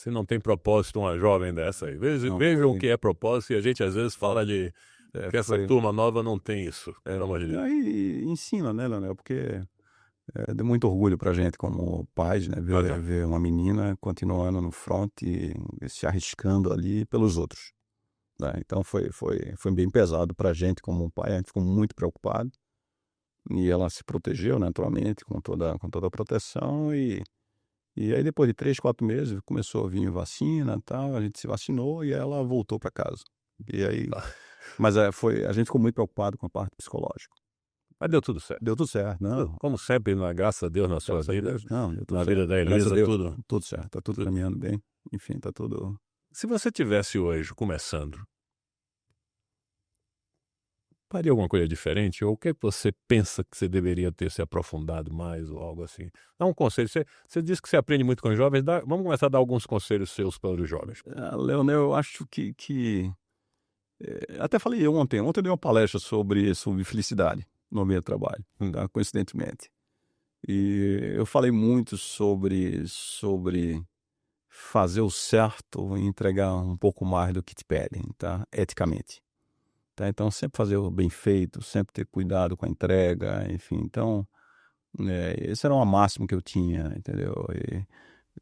não tem propósito uma jovem dessa aí. Veja o que é propósito, e a gente às vezes fala de que essa turma nova não tem isso, pelo amor de Deus. Aí ensina, né, Leonel? Porque deu muito orgulho pra gente como pais, né? Ver uma menina continuando no front e se arriscando ali pelos outros. Né? Então foi bem pesado pra gente como pai, a gente ficou muito preocupado. E ela se protegeu, naturalmente, com toda a proteção. E aí depois de 3, 4 meses começou a vir vacina e tal, a gente se vacinou e ela voltou para casa. E aí, mas a gente ficou muito preocupado com a parte psicológica. Mas deu tudo certo. Deu tudo certo, não. Como sempre, graças a Deus na sua vida, não, na vida da Elisa, tudo certo, tá tudo caminhando bem. Enfim, tá tudo... Se você tivesse hoje começando, faria alguma coisa diferente? Ou o que você pensa que você deveria ter se aprofundado mais ou algo assim? Dá um conselho. Você disse que você aprende muito com os jovens. Vamos começar a dar alguns conselhos seus para os jovens. Leonel, eu acho que até falei ontem eu dei uma palestra sobre felicidade no meio do trabalho, tá? Coincidentemente. E eu falei muito sobre fazer o certo e entregar um pouco mais do que te pedem, tá? Eticamente. Tá? Então, sempre fazer o bem feito, sempre ter cuidado com a entrega, enfim. Então, esse era uma máxima que eu tinha, entendeu? E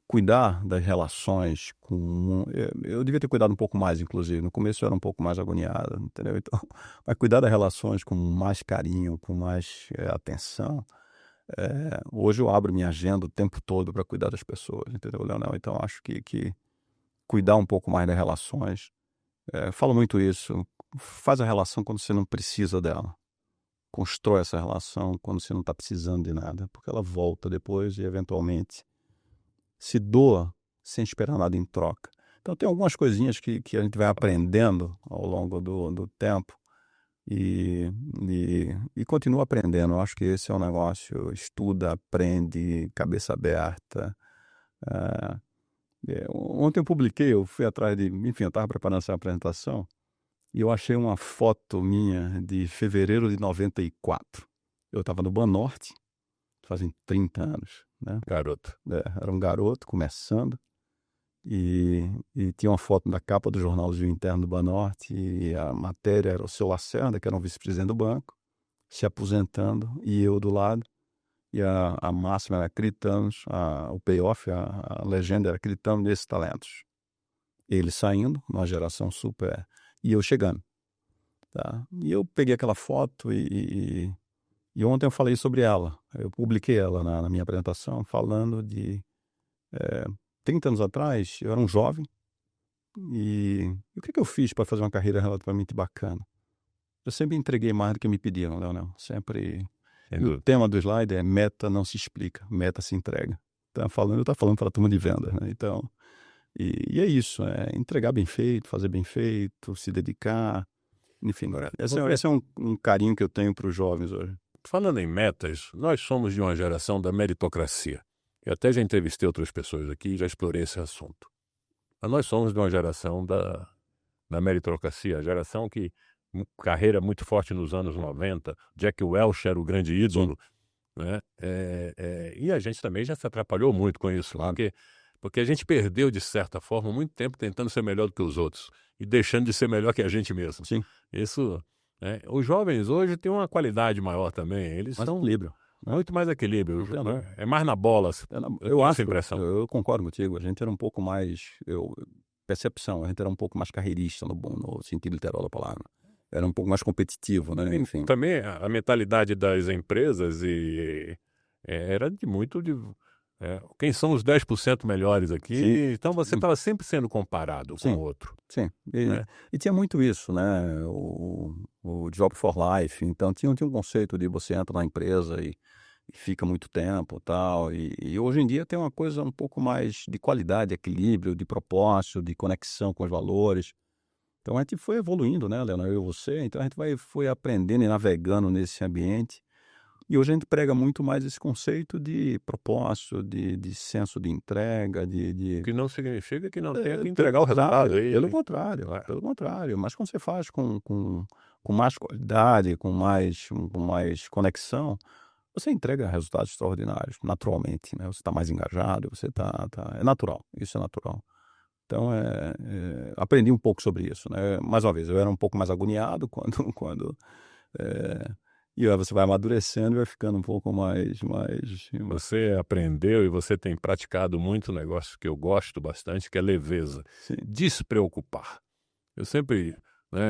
cuidar das relações com... Eu devia ter cuidado um pouco mais, inclusive. No começo eu era um pouco mais agoniado, entendeu? Então, mas cuidar das relações com mais carinho, com mais atenção. Hoje eu abro minha agenda o tempo todo para cuidar das pessoas, entendeu, Leonel? Então, acho que cuidar um pouco mais das relações... falo muito isso. Faz a relação quando você não precisa dela. Constrói essa relação quando você não está precisando de nada, porque ela volta depois e eventualmente se doa sem esperar nada em troca. Então tem algumas coisinhas que a gente vai aprendendo ao longo do tempo e continua aprendendo. Eu acho que esse é um negócio, estuda, aprende, cabeça aberta. Ontem eu fui atrás enfim, eu estava preparando essa apresentação e eu achei uma foto minha de fevereiro de 94. Eu estava no Banorte, fazem 30 anos, né? Garoto. Era um garoto começando e tinha uma foto da capa do jornalzinho interno do Banorte e a matéria era o seu Lacerda, que era um vice-presidente do banco, se aposentando, e eu do lado. E a máxima era acreditamos, o payoff, a legenda era acreditamos nesses talentos. Ele saindo, uma geração super... E eu chegando. Tá? E eu peguei aquela foto e ontem eu falei sobre ela. Eu publiquei ela na minha apresentação, falando de 30 anos atrás, eu era um jovem. E o que eu fiz para fazer uma carreira relativamente bacana? Eu sempre entreguei mais do que me pediram, Leonel. Sempre E o tema do slide é meta não se explica, meta se entrega. Tá falando para a turma de vendas, né? Então, e é isso, é entregar bem feito, fazer bem feito, se dedicar, enfim. Esse é um carinho que eu tenho para os jovens hoje. Falando em metas, nós somos de uma geração da meritocracia. Eu até já entrevistei outras pessoas aqui e já explorei esse assunto. Mas nós somos de uma geração da meritocracia, a geração que carreira muito forte nos anos 90, Jack Welch era o grande ídolo, né? E a gente também já se atrapalhou muito com isso, Claro. porque a gente perdeu, de certa forma, muito tempo tentando ser melhor do que os outros e deixando de ser melhor que a gente mesmo. Sim. Isso, os jovens hoje têm uma qualidade maior também, eles Mas são equilíbrio. muito mais equilíbrio, Não, né? É mais na bola. Eu acho, essa impressão. eu concordo contigo, a gente era um pouco mais, percepção, a gente era um pouco mais carreirista no sentido literal da palavra. Era um pouco mais competitivo, né? Enfim. Também a mentalidade das empresas era de muito de quem são os 10% melhores aqui. Sim. Então você estava sempre sendo comparado com o outro. Sim, e tinha muito isso, né? O Job for Life. Então tinha um conceito de você entra na empresa e fica muito tempo, tal. E hoje em dia tem uma coisa um pouco mais de qualidade, equilíbrio, de propósito, de conexão com os valores. Então a gente foi evoluindo, né, Leonardo, eu e você. Então a gente foi aprendendo e navegando nesse ambiente. E hoje a gente prega muito mais esse conceito de propósito, de senso de entrega, O que não significa que não tenha que entregar o resultado. Contrário. Pelo contrário. Mas quando você faz com mais qualidade, com mais conexão, você entrega resultados extraordinários, naturalmente, né? Você está mais engajado, você é natural, isso é natural. Então, aprendi um pouco sobre isso, né? Mais uma vez, eu era um pouco mais agoniado quando e aí você vai amadurecendo e vai ficando um pouco mais... Você aprendeu e você tem praticado muito um negócio que eu gosto bastante, que é leveza. Sim. Despreocupar. Eu sempre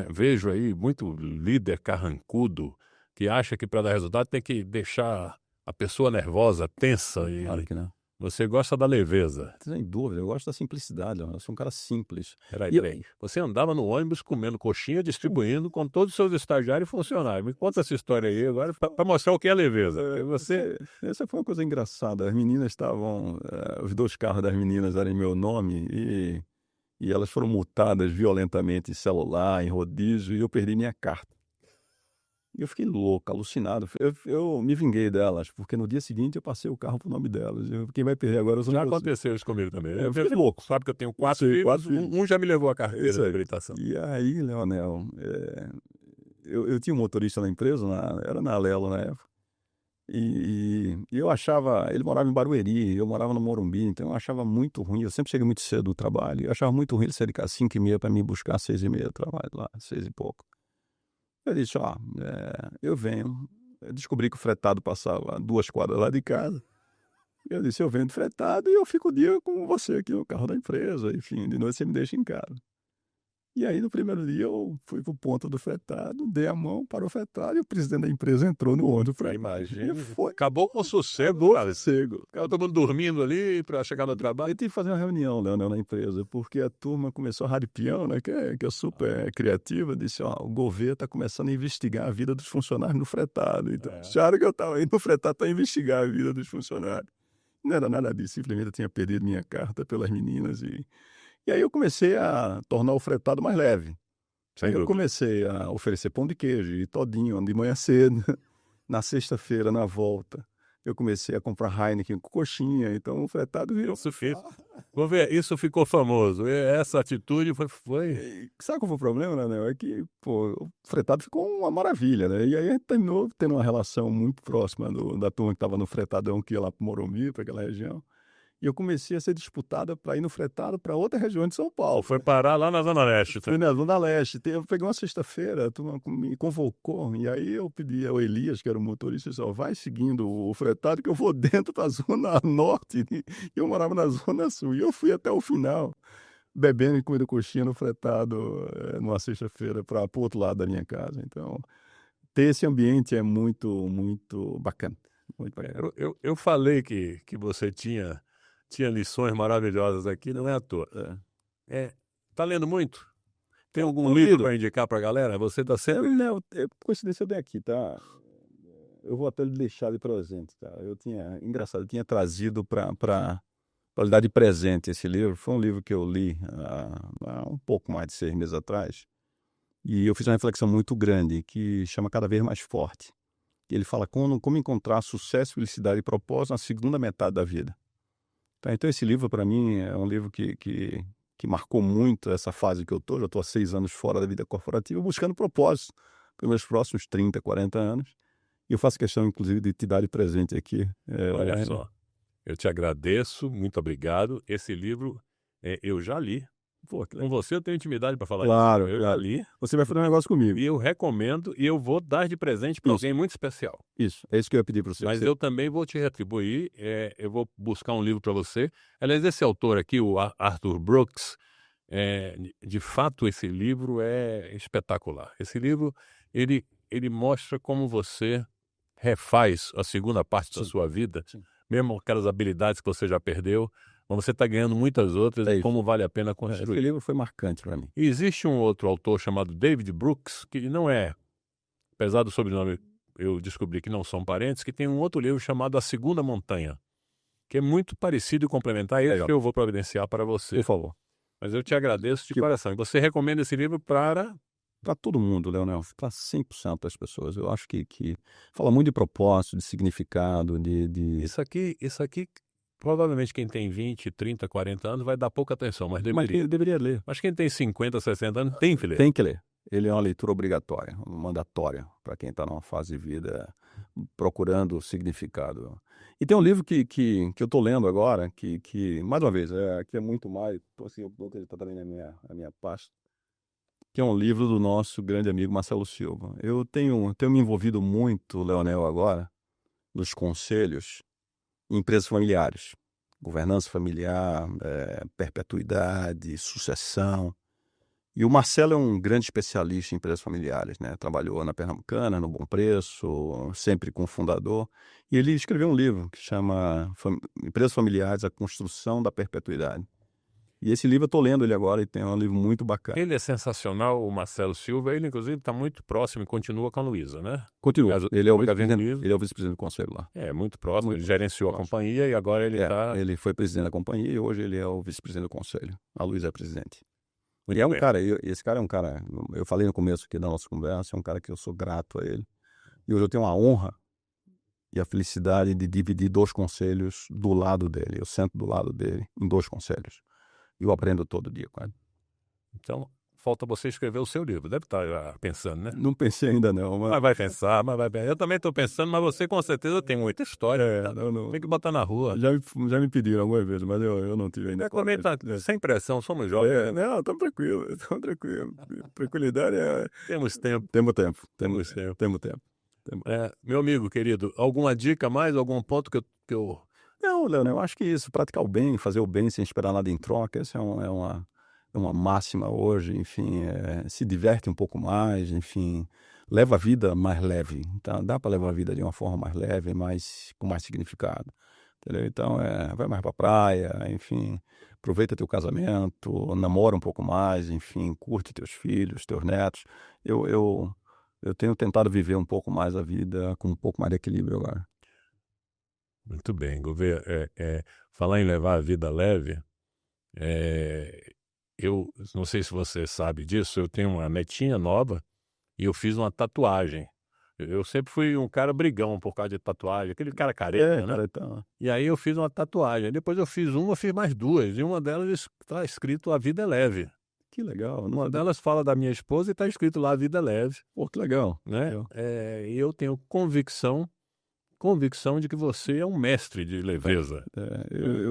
vejo aí muito líder carrancudo que acha que para dar resultado tem que deixar a pessoa nervosa, tensa. Claro que não. Você gosta da leveza. Sem dúvida, eu gosto da simplicidade, eu sou um cara simples. Peraí. Você andava no ônibus comendo coxinha, distribuindo com todos os seus estagiários e funcionários. Me conta essa história aí agora para mostrar o que é leveza. Essa foi uma coisa engraçada. As meninas estavam... os 2 carros das meninas eram em meu nome e elas foram multadas violentamente em celular, em rodízio, e eu perdi minha carta. E eu fiquei louco, alucinado. Eu me vinguei delas, porque no dia seguinte eu passei o carro pro nome delas. Quem vai perder agora são Já vocês. aconteceu isso comigo também. Eu fiquei louco. Sabe que eu tenho 4 filhos, um já me levou a carteira de habilitação. E aí, Leonel, eu tinha um motorista na empresa, era na Alelo na época, e eu achava, ele morava em Barueri, eu morava no Morumbi, então eu achava muito ruim, eu sempre cheguei muito cedo do trabalho, eu achava muito ruim ele sair de casa 5h30 para me buscar às 6h30 do trabalho lá, 6 e pouco. Eu disse, eu venho. Eu descobri que o fretado passava 2 quadras lá de casa. Eu disse, eu venho de fretado e eu fico o dia com você aqui no carro da empresa. Enfim, de noite você me deixa em casa. E aí, no primeiro dia, eu fui pro ponto do fretado, dei a mão para o fretado e o presidente da empresa entrou no ônibus. Imagina. Foi. Acabou com o sossego. Ficava todo mundo dormindo ali para chegar no trabalho. Eu tive que fazer uma reunião, Leonel, na empresa, porque a turma começou a radipião, né, que é super criativa, disse, o governo está começando a investigar a vida dos funcionários no fretado. Então, acharam que eu estava indo no fretado para investigar a vida dos funcionários. Não era nada disso, simplesmente eu tinha perdido minha carta pelas meninas e aí eu comecei a tornar o fretado mais leve. Aí eu comecei a oferecer pão de queijo e todinho de manhã cedo. Na sexta-feira, na volta, eu comecei a comprar Heineken com coxinha, então o fretado virou... Isso ficou famoso. Essa atitude foi... Sabe qual foi o problema, né? É que o fretado ficou uma maravilha, né? E aí a gente terminou tendo uma relação muito próxima da turma que estava no fretadão, que ia lá para o Morumbi, para aquela região. E eu comecei a ser disputada para ir no fretado para outra região de São Paulo. Foi parar lá na Zona Leste. Fui na Zona Leste. Eu peguei uma sexta-feira, a turma me convocou, e aí eu pedi ao Elias, que era o motorista, disse, vai seguindo o fretado que eu vou dentro da Zona Norte. E eu morava na Zona Sul. E eu fui até o final, bebendo e comendo coxinha no fretado, numa sexta-feira, para o outro lado da minha casa. Então, ter esse ambiente é muito, muito bacana. Muito bacana. Eu falei que você tinha lições maravilhosas aqui, não é à toa. Tá lendo muito? Tem algum livro para indicar para a galera? Você está sempre... Não, coincidência eu dei aqui, tá? eu vou até lhe deixar de presente, cara. Engraçado, eu tinha trazido para lhe dar de presente esse livro. Foi um livro que eu li há um pouco mais de 6 meses atrás. E eu fiz uma reflexão muito grande que chama Cada Vez Mais Forte. Ele fala como encontrar sucesso, felicidade e propósito na segunda metade da vida. Tá, então esse livro, para mim, é um livro que marcou muito essa fase que eu estou. Já estou há 6 anos fora da vida corporativa, buscando propósito para os meus próximos 30, 40 anos. E eu faço questão, inclusive, de te dar de presente aqui. Olha só, eu te agradeço, muito obrigado. Esse livro eu já li. Pô, Com você eu tenho intimidade para falar claro, disso. Eu já li. Você vai fazer um negócio comigo. E eu recomendo e eu vou dar de presente para alguém muito especial. Isso, é isso que eu ia pedir para você. Mas eu também vou te retribuir. Eu vou buscar um livro para você. Aliás, esse autor aqui, o Arthur Brooks, de fato esse livro é espetacular. Esse livro, ele mostra como você refaz a segunda parte da sua vida, mesmo aquelas habilidades que você já perdeu, mas você está ganhando muitas outras e como vale a pena construir. Esse livro foi marcante para mim. E existe um outro autor chamado David Brooks, que não é, apesar do sobrenome eu descobri que não são parentes, que tem um outro livro chamado A Segunda Montanha, que é muito parecido e complementar esse que eu vou providenciar para você. Por favor. Mas eu te agradeço de coração. E você recomenda esse livro para todo mundo, Leonel, para 100% das pessoas. Eu acho que fala muito de propósito, de significado, de... Isso aqui, provavelmente quem tem 20, 30, 40 anos vai dar pouca atenção, mas deveria ler. Mas quem tem 50, 60 anos tem que ler. Tem que ler. Ele é uma leitura obrigatória, mandatória, para quem está numa fase de vida procurando significado. E tem um livro que eu estou lendo agora, que mais uma vez, que é muito mais, assim, eu vou acreditar também na minha pasta, que é um livro do nosso grande amigo Marcelo Silva. Eu tenho me envolvido muito, Leonel, agora, nos conselhos em empresas familiares. Governança familiar, perpetuidade, sucessão. E o Marcelo é um grande especialista em empresas familiares, né? Trabalhou na Pernambucana, no Bom Preço, sempre com o fundador. E ele escreveu um livro que chama Empresas Familiares, a Construção da Perpetuidade. E esse livro eu estou lendo ele agora e é um livro muito bacana. Ele é sensacional, o Marcelo Silva. Ele, inclusive, está muito próximo e continua com a Luísa, né? Continua. Ele é o vice-presidente do conselho lá. É, muito próximo. Ele gerenciou a companhia e agora ele está... Ele foi presidente da companhia e hoje ele é o vice-presidente do conselho. A Luísa é a presidente. E é um cara, esse cara é um cara, eu falei no começo aqui da nossa conversa, é um cara que eu sou grato a ele. E hoje eu tenho a honra e a felicidade de dividir 2 conselhos do lado dele. Eu sento do lado dele em 2 conselhos. E eu aprendo todo dia com ele. Então, falta você escrever o seu livro. Deve estar pensando, né? Não pensei ainda não. Mas vai pensar, Eu também estou pensando, mas você com certeza tem muita história. Tem que botar na rua. Já me pediram algumas vezes, mas eu não tive ainda. Sem pressão, somos jovens. Não, estamos tranquilos. Tranquilidade Temos tempo. Temos tempo. Meu amigo querido, alguma dica mais? Algum ponto que eu... Não, Leonel, eu acho que isso, praticar o bem, fazer o bem sem esperar nada em troca, essa é uma máxima hoje, enfim, se diverte um pouco mais, enfim, leva a vida mais leve, então dá para levar a vida de uma forma mais leve, com mais significado, entendeu? Então, vai mais para praia, enfim, aproveita teu casamento, namora um pouco mais, enfim, curte teus filhos, teus netos. Eu tenho tentado viver um pouco mais a vida com um pouco mais de equilíbrio agora. Muito bem, Gouveia. Falar em levar a vida leve, eu não sei se você sabe disso, eu tenho uma netinha nova e eu fiz uma tatuagem. Eu sempre fui um cara brigão por causa de tatuagem, aquele cara careta, né? Então... E aí eu fiz uma tatuagem, depois eu fiz mais 2, e uma delas está escrito A Vida é Leve. Que legal. Uma delas fala da minha esposa e está escrito lá A Vida é Leve. Pô, que legal. Né? E eu tenho convicção de que você é um mestre de leveza.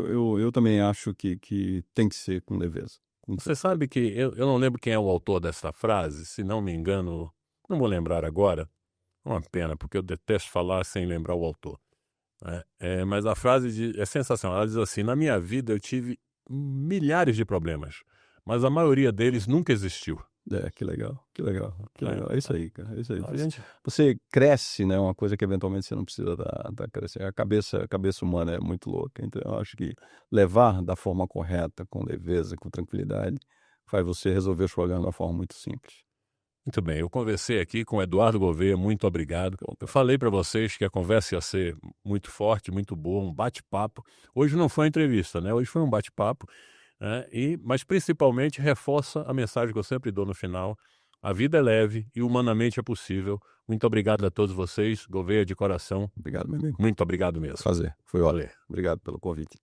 Eu também acho que tem que ser com leveza. Você sabe que eu não lembro quem é o autor dessa frase, se não me engano, não vou lembrar agora. Uma pena, porque eu detesto falar sem lembrar o autor. Mas a frase é sensacional. Ela diz assim: na minha vida eu tive milhares de problemas, mas a maioria deles nunca existiu. Que legal. É isso aí, cara. É isso aí. Você cresce, né? Uma coisa que eventualmente você não precisa da crescer. A cabeça humana é muito louca. Então, eu acho que levar da forma correta, com leveza, com tranquilidade, faz você resolver os problemas de uma forma muito simples. Muito bem, eu conversei aqui com o Eduardo Gouveia, muito obrigado. Eu falei para vocês que a conversa ia ser muito forte, muito boa, um bate-papo. Hoje não foi uma entrevista, né? Hoje foi um bate-papo, né? Mas principalmente reforça a mensagem que eu sempre dou no final. A vida é leve e humanamente é possível. Muito obrigado a todos vocês, Gouveia, de coração. Obrigado, meu amigo. Muito obrigado mesmo. Prazer, foi ótimo. Valeu. Obrigado pelo convite.